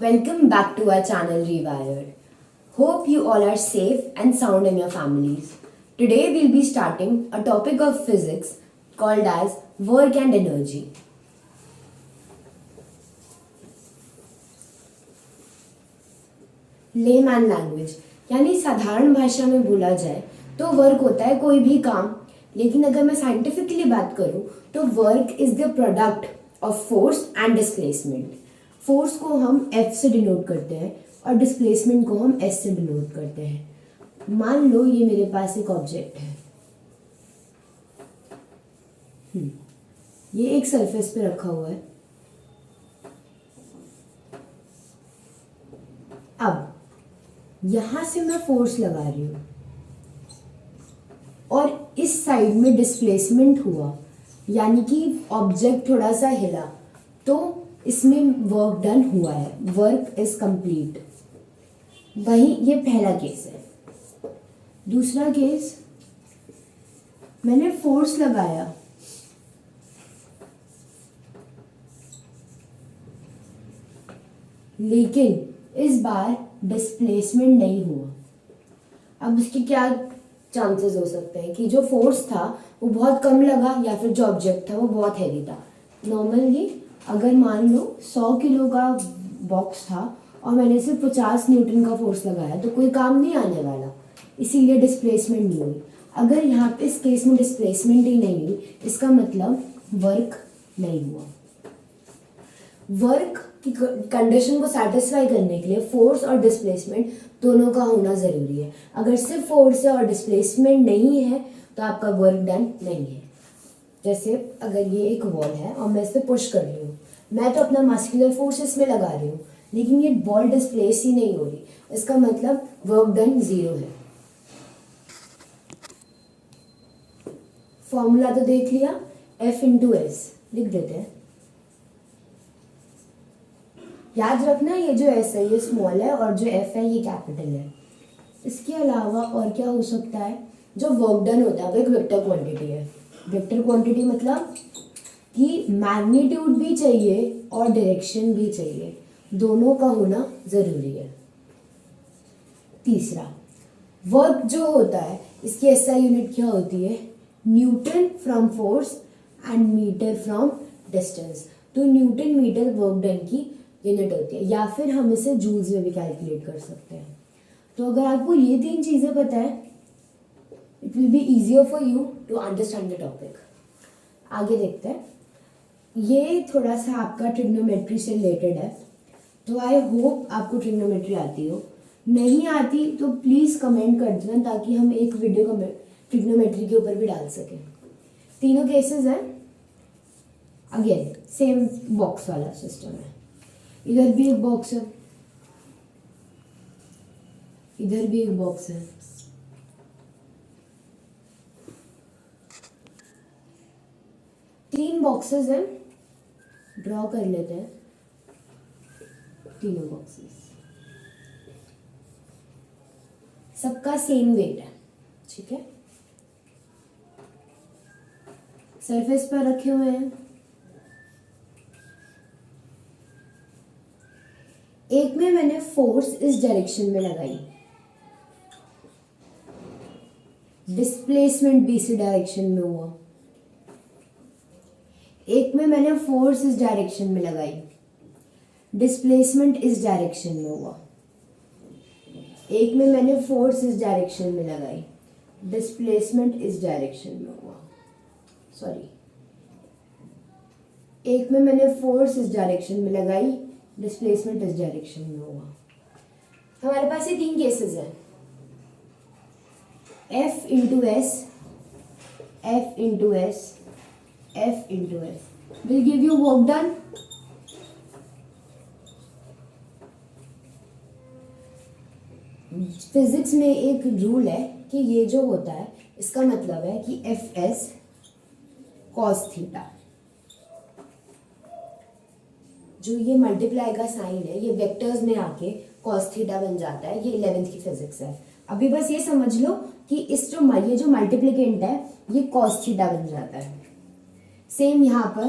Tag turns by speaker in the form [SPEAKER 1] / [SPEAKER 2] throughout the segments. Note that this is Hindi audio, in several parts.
[SPEAKER 1] Welcome back to our channel Rewired. Hope you all are safe and sound in your families. Today we'll be starting a topic of physics called as work and energy. Layman language यानी साधारण भाषा में बोला जाए तो वर्क होता है कोई भी काम, लेकिन अगर मैं साइंटिफिकली बात करूं तो work is the product of force and displacement. Force को हम F से डिनोट करते हैं और डिस्प्लेसमेंट को हम S से डिनोट करते हैं. मान लो ये मेरे पास एक ऑब्जेक्ट है. ये एक सरफेस पे रखा हुआ है. अब यहां से मैं फोर्स लगा रही हूं और इस साइड में डिस्प्लेसमेंट हुआ, यानी कि ऑब्जेक्ट थोड़ा सा हिला, तो इसमें वर्क डन हुआ है. Work is complete. वही ये पहला केस है. दूसरा केस, मैंने फोर्स लगाया, लेकिन इस बार डिस्प्लेसमेंट नहीं हुआ. अब इसके क्या चांसेस हो सकते हैं कि जो फोर्स था वो बहुत कम लगा या फिर जो ऑब्जेक्ट था वो बहुत हैवी था. नॉर्मली अगर मान लो 100 किलो का बॉक्स था और मैंने सिर्फ 50 न्यूटन का फोर्स लगाया तो कोई काम नहीं आने वाला, इसीलिए डिस्प्लेसमेंट नहीं हुई. अगर यहाँ पे इस केस में डिस्प्लेसमेंट ही नहीं हुई, इसका मतलब वर्क नहीं हुआ. वर्क की कंडीशन को सेटिस्फाई करने के लिए फोर्स और डिस्प्लेसमेंट दोनों का होना ज़रूरी है. अगर सिर्फ फोर्स है और डिस्प्लेसमेंट नहीं है तो आपका वर्क डन नहीं है. जैसे अगर ये एक वॉल है और मैं इसे पुश कर रही हूँ, मैं तो अपना मस्कुलर फोर्स इसमें लगा रही हूँ, लेकिन ये बॉल डिस्प्लेस ही नहीं हो रही, इसका मतलब वर्क डन 0 है. फॉर्मूला तो देख लिया, F/S लिख देते हैं. याद रखना ये जो S है ये स्मॉल है और जो F है ये कैपिटल है. इसके अलावा और क्या हो सकता है? जो वर्क डन होता है वो एक वेक्टर क्वांटिटी है. वेक्टर क्वांटिटी मतलब कि मैग्नीट्यूड भी चाहिए और डायरेक्शन भी चाहिए, दोनों का होना ज़रूरी है. तीसरा, वर्क जो होता है इसकी SI यूनिट क्या होती है? Newton from force and metre from distance. तो न्यूटन मीटर वर्क डन की यूनिट होती है, या फिर हम इसे जूल्स में भी कैलकुलेट कर सकते हैं. तो अगर आपको ये 3 चीज़ें पता है, it will be easier for you to understand the topic. आगे देखते हैं. ये थोड़ा सा आपका ट्रिग्नोमेट्री से रिलेटेड है, तो आई होप आपको ट्रिग्नोमेट्री आती हो. नहीं आती तो प्लीज़ कमेंट कर देना ताकि हम एक वीडियो ट्रिग्नोमेट्री के ऊपर भी डाल सकें. तीनों केसेस हैं. अगेन सेम बॉक्स वाला सिस्टम है. इधर भी एक बॉक्स है, इधर भी एक बॉक्स है. तीन बॉक्सेस हैं. ड्रॉ कर लेते हैं तीनों बॉक्सेस. सबका सेम वेट है, ठीक है. सरफेस पर रखे हुए हैं. एक में मैंने फोर्स इस डायरेक्शन में लगाई, डिस्प्लेसमेंट भी इसी डायरेक्शन में हुआ. एक में मैंने फोर्स इस डायरेक्शन में लगाई, डिस्प्लेसमेंट इस डायरेक्शन में हुआ. एक में मैंने फोर्स इस डायरेक्शन में लगाई, डिस्प्लेसमेंट इस डायरेक्शन में हुआ. सॉरी, एक में मैंने फोर्स इस डायरेक्शन में लगाई, डिस्प्लेसमेंट इस डायरेक्शन में हुआ. हमारे पास ये 3 केसेस हैं. F/S, F/S, F/S will give you work done. Physics में एक रूल है कि ये जो होता है इसका मतलब है कि Fs cos थीटा, जो ये मल्टीप्लाई का साइन है ये वेक्टर्स में आके cos थीटा बन जाता है. ये 11th की फिजिक्स है. अभी बस ये समझ लो कि इस जो ये जो मल्टीप्लिकेंट है ये cos थीटा बन जाता है. सेम यहाँ पर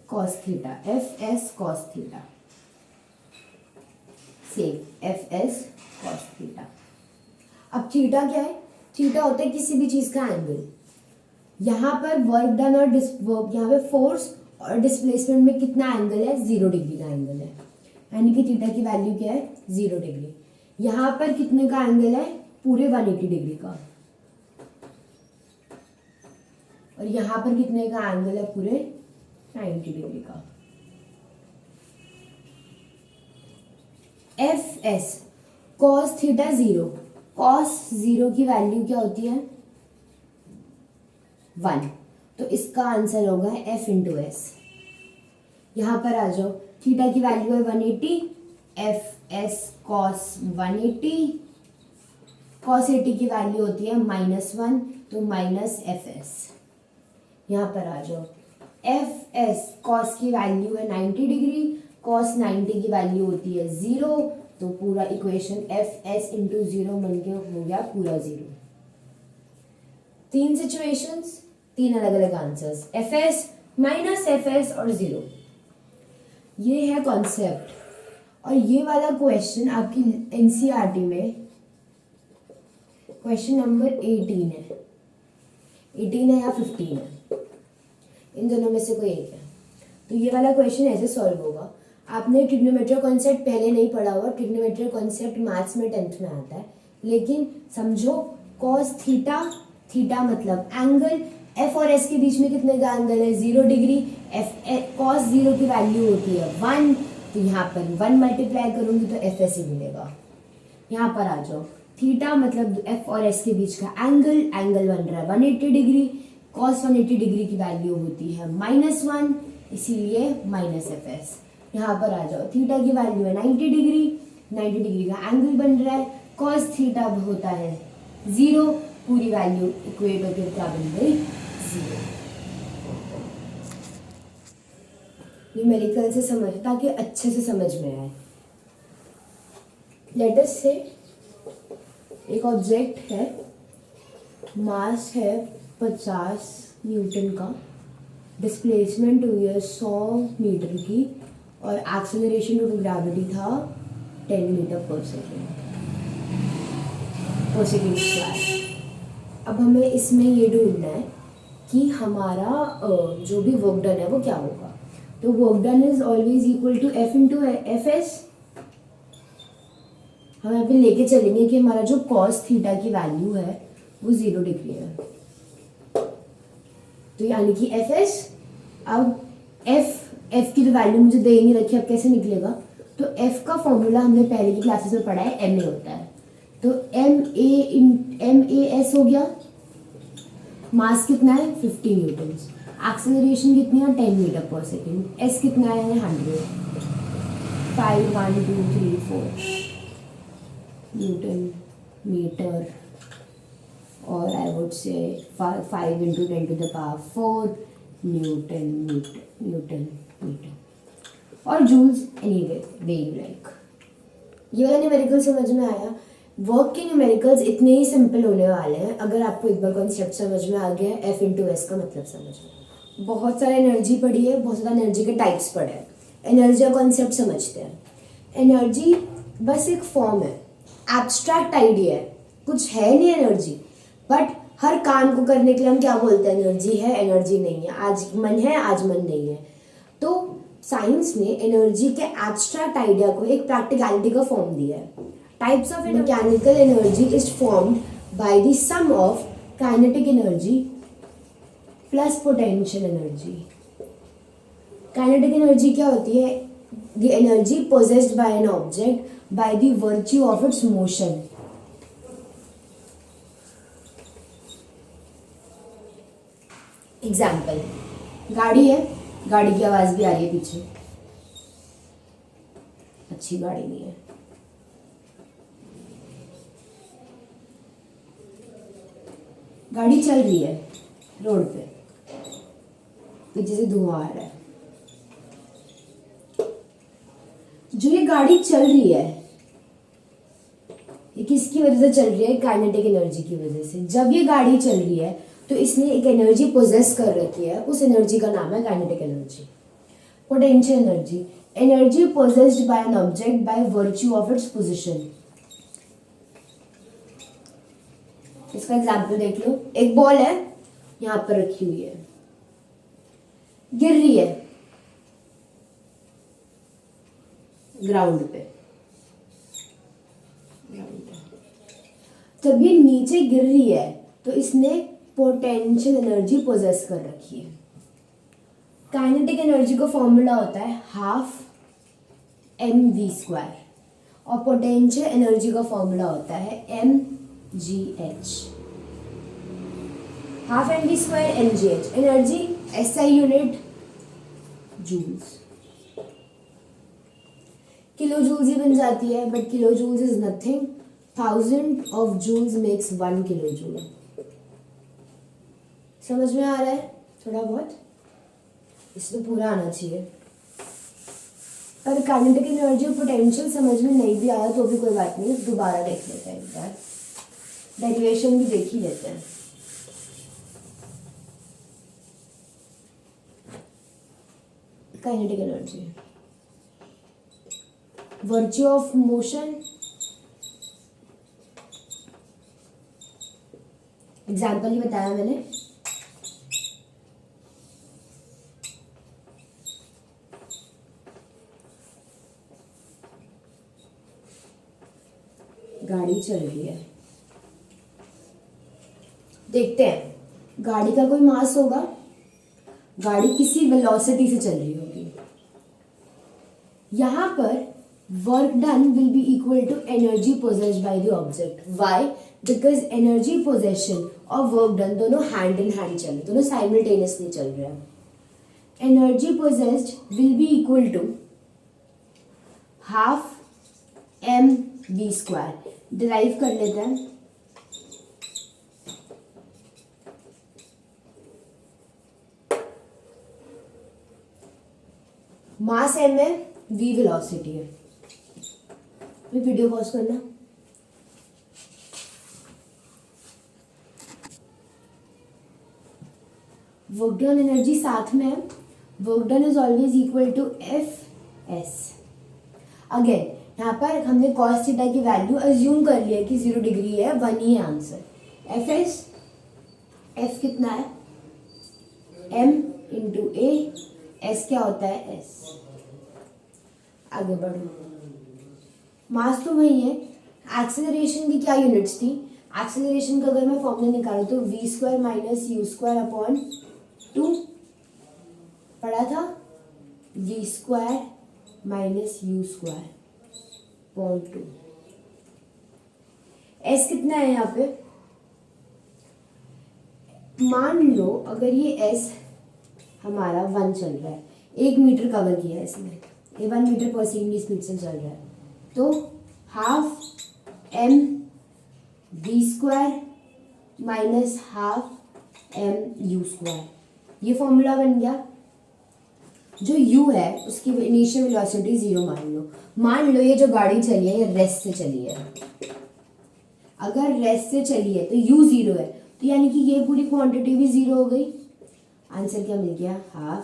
[SPEAKER 1] cos theta, Fs cos theta. Same F S cos theta. अब थीटा क्या है? थीटा होता है किसी भी चीज का एंगल। यहाँ पर वर्क डन और यहाँ पे फोर्स और डिस्प्लेसमेंट में कितना एंगल है? 0 डिग्री का एंगल है, यानी कि थीटा की वैल्यू क्या है? 0 डिग्री। यहाँ पर कितने का एंगल है? पूरे 180 डिग्री का। और यहाँ पर कितने का एंगल है? पूरे 90 डिग्री का। F S cos theta 0, cos 0 की वैल्यू क्या होती है? 1। तो इसका आंसर होगा एफ इंटू एस। यहाँ पर आ जाओ, थीटा की वैल्यू है 180, एफ एस कॉस 180, कॉस 80 की वैल्यू होती है -1, तो माइनस एफ एस। यहाँ पर आ जाओ, एफ एस कॉस की वैल्यू है 90 डिग्री, कॉस 90 की वैल्यू होती है 0, तो पूरा इक्वेशन एफ एस इंटू 0 बन के हो गया पूरा 0। 3 सिचुएशंस, 3 अलग अलग answers, F S minus F S और 0। ये है कॉन्सेप्ट। और ये वाला क्वेश्चन आपकी एनसीईआरटी में क्वेश्चन नंबर 18 है, 18 है या 15 है, इन दोनों में से कोई एक है। तो ये वाला क्वेश्चन ऐसे सॉल्व होगा। आपने ट्रिग्नोमेट्री कॉन्सेप्ट पहले नहीं पढ़ा हुआ, ट्रिग्नोमेट्री कॉन्सेप्ट मैथ्स में 10th में आता है, लेकिन समझो कॉस थीटा, थीटा मतलब एंगल, एफ और एस के बीच में कितने का एंगल है? 0 डिग्री। एफ कॉस 0 की वैल्यू होती है 1, तो यहाँ पर 1 मल्टीप्लाई करूंगी तो एफ एस ही मिलेगा। यहाँ पर आ जाओ, थीटा मतलब एफ और एस के बीच का एंगल, एंगल बन रहा है 180 डिग्री, कॉस 180 डिग्री की वैल्यू होती है -1, इसीलिए माइनस एफ एस। यहाँ पर आ जाओ, थीटा की वैल्यू है 90 डिग्री, 90 डिग्री का एंगल बन रहा है, कॉस थीटा होता है 0, पूरी वैल्यू इक्वेट होकर क्या बन गई? 0। न्यूमेरिकल से समझ, ताकि अच्छे से समझ में आए। लेट अस से एक ऑब्जेक्ट है, मास है 50 न्यूटन का, डिस्प्लेसमेंट हुई है 100 मीटर की, और एक्सेलरेशन टू ग्रेविटी था 10 मीटर पर सेकेंड स्क्वायर। अब हमें इसमें ये ढूंढना है कि हमारा जो भी वर्क डन है वो क्या होगा। तो work done is always equal to F into F S. हम यहाँ पे लेके चलेंगे कि हमारा जो कॉस थीटा की वैल्यू है वो 0 डिग्री है, तो यानी कि एफ एस। अब एफ की तो वैल्यू मुझे दे ही नहीं रखी, अब कैसे निकलेगा? तो एफ का फॉर्मूला हमने पहले की क्लासेस में पढ़ा है, एम ए होता है, तो एम ए एस हो गया। मास कितना है? 50 न्यूटन। एक्सेलरेशन कितनी है? 10 मीटर पर सेकेंड। एस कितना है? 100। 5 1 2 3 4 न्यूटन मीटर, और आई would say 5 into 10 to the power 4 newton metre, और joules, any way you like. ये वाला न्यूमेरिकल समझ में आया? वर्क के न्यूमेरिकल्स इतने ही सिंपल होने वाले हैं अगर आपको एक बार कॉन्सेप्ट समझ में आ गया, एफ इंटू एस का मतलब समझ में। बहुत सारा एनर्जी पढ़ी है, बहुत ज़्यादा एनर्जी के टाइप्स पढ़े हैं, एनर्जी का कॉन्सेप्ट समझते हैं। एनर्जी बस एक फॉर्म है, एब्स्ट्रैक्ट आइडिया है, कुछ है नहीं एनर्जी, बट हर काम को करने के लिए हम क्या बोलते हैं? एनर्जी है, एनर्जी नहीं है, आज मन है, आज मन नहीं है। तो साइंस ने एनर्जी के एब्स्ट्रैक्ट आइडिया को एक प्रैक्टिकलिटी का फॉर्म दिया है। Types of mechanical energy is formed by the sum of kinetic energy plus potential energy. Kinetic energy क्या होती है? The energy possessed by an object by the virtue of its motion. Example, गाड़ी है, गाड़ी की आवाज भी आ रही है पीछे, अच्छी गाड़ी नहीं है। गाड़ी चल रही है रोड पे, पीछे से धुआं आ रहा है। जो ये गाड़ी चल रही है, ये किसकी वजह से चल रही है? काइनेटिक एनर्जी की वजह से। जब ये गाड़ी चल रही है तो इसने एक एनर्जी पोजेस कर रखी है, उस एनर्जी का नाम है kinetic energy. Potential energy, energy possessed by an object by virtue of its position. इसका एग्जाम्पल देख लो, एक बॉल है यहां पर रखी हुई है, गिर रही है ग्राउंड पे, जब ये नीचे गिर रही है तो इसने पोटेंशियल एनर्जी पोजेस कर रखी है। काइनेटिक एनर्जी का फॉर्मूला होता है हाफ mv², और पोटेंशियल एनर्जी का फॉर्मूला होता है mgh। Half mv² mgh, energy SI unit joules, kilo joules ही बन जाती है, but kilo joules is nothing, 1000 of joules makes 1 kilo joule. समझ में आ रहा है थोड़ा बहुत? इसमें पूरा आना चाहिए। पर काइनेटिक एनर्जी और पोटेंशियल समझ में नहीं भी आया तो भी कोई बात नहीं, दोबारा देख लेते हैं, एक बार डेरिवेशन भी देख ही लेते हैं। Kinetic energy, virtue of motion, example ही बताया मैंने, गाड़ी चल रही है, देखते हैं गाड़ी का कोई मास होगा, गाड़ी किसी वेलोसिटी से चल रही होगी, यहां पर work done will be equal to energy possessed by the object. Why? Because energy possession और वर्क डन दोनों हैंड इन हैंड चल रहे, दोनों साइमल्टेनियसली चल रहे हैं। Energy possessed will be equal to half mv²। Derive कर लेते हैं, मास m है, v वेलोसिटी है। वीडियो पॉज करना। वर्क डन एनर्जी साथ में है, work done is always equal to Fs। Again यहाँ पर हमने cos थीटा की वैल्यू अज्यूम कर लिया कि 0 डिग्री है, 1 ही है आंसर। Fs, F कितना है m इंटू a, s क्या होता है s। आगे बढ़ो, मास तो वही है, एक्सेलरेशन की क्या यूनिट्स थी, एक्सेलरेशन का अगर मैं फॉर्मूला निकालूं तो v² माइनस u² अपॉन 2 पढ़ा था, v² minus u² upon 2। s कितना है यहाँ पे, मान लो अगर ये s हमारा 1 चल रहा है, 1 मीटर कवर किया है इसने, ये 1 मीटर पर सेकंड की स्पीड से चल रहा है, तो half mv² minus half mu², ये फॉर्मूला बन गया। जो u है उसकी इनिशियल वेलोसिटी 0 मान लो ये जो गाड़ी चली है ये रेस्ट से चली है, अगर रेस्ट से चली है तो u 0 है, तो यानी कि ये पूरी क्वांटिटी भी 0 हो गई। आंसर क्या मिल गया, हाफ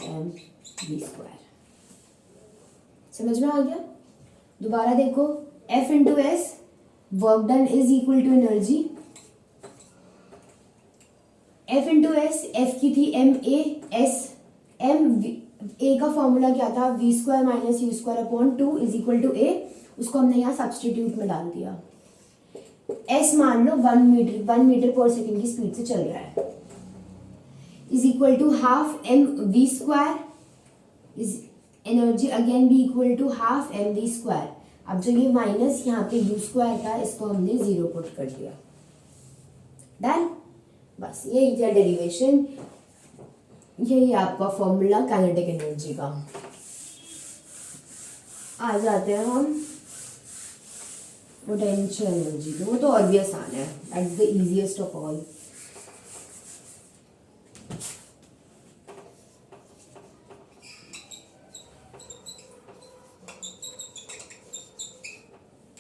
[SPEAKER 1] mv²। समझ में आ गया? दोबारा देखो, F into S, work done is equal to energy, F into S, F की थी ma, s a का फॉर्मूला क्या था, v² minus u² upon 2 is equal to a, उसको हमने यहाँ सब्सटीट्यूट में डाल दिया। s मान लो 1 मीटर पर सेकेंड की स्पीड से चल रहा है, is equal to half mv² is energy again be equal to half mv²। अब जो ये माइनस यहाँ पे u² था इसको हमने 0 पुट कर दिया। डन, बस यही था डेरिवेशन, यही आपका फॉर्मूला काइनेटिक एनर्जी का। आ जाते हैं हम पोटेंशियल एनर्जी पे, वो तो और भी आसान है, that's the easiest of all.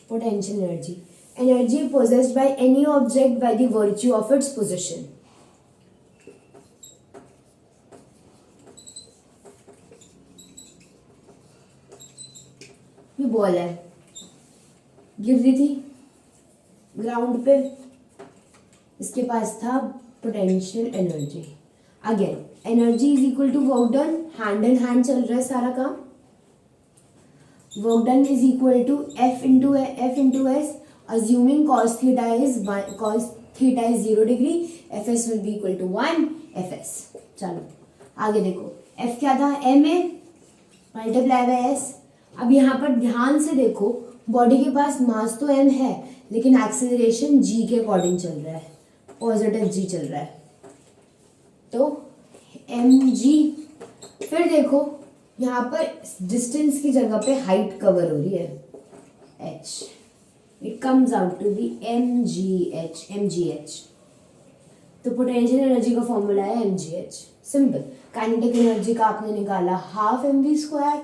[SPEAKER 1] Potential energy, energy possessed by any object by the virtue of its position। ये बॉल है, गिर रही थी ग्राउंड पे, इसके पास था potential energy. Again energy is equal to work done, hand in hand चल रहा है सारा काम। Work done is equal to F into S, assuming cos theta is 0 degree, F S will be equal to 1 F S. चलो आगे देखो, एफ क्या था, M A multiply by S. अब यहाँ पर ध्यान से देखो, बॉडी के पास मास तो एम है लेकिन एक्सेलरेशन जी के अकॉर्डिंग चल रहा है, पॉजिटिव जी चल रहा है, तो एम जी। फिर देखो यहाँ पर डिस्टेंस की जगह पे हाइट कवर हो रही है, H, it comes out to be M G H. तो पोटेंशियल एनर्जी का फॉर्मूला है M G H, simple. Kinetic energy का आपने निकाला half M V square,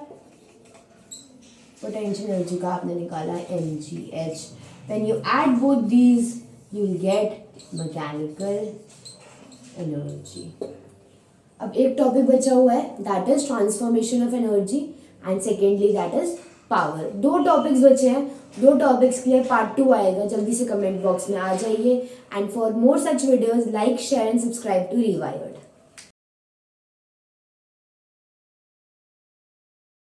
[SPEAKER 1] potential energy का आपने निकाला M G H. When you add both these you will get mechanical energy. अब एक टॉपिक बचा हुआ है, that is transformation of energy, and secondly that is power. 2 topics बचे हैं, 2 टॉपिक्स के लिए पार्ट 2 आएगा, जल्दी से कमेंट बॉक्स में आ जाइए। And for more such videos like share and subscribe to रिवायर्ड।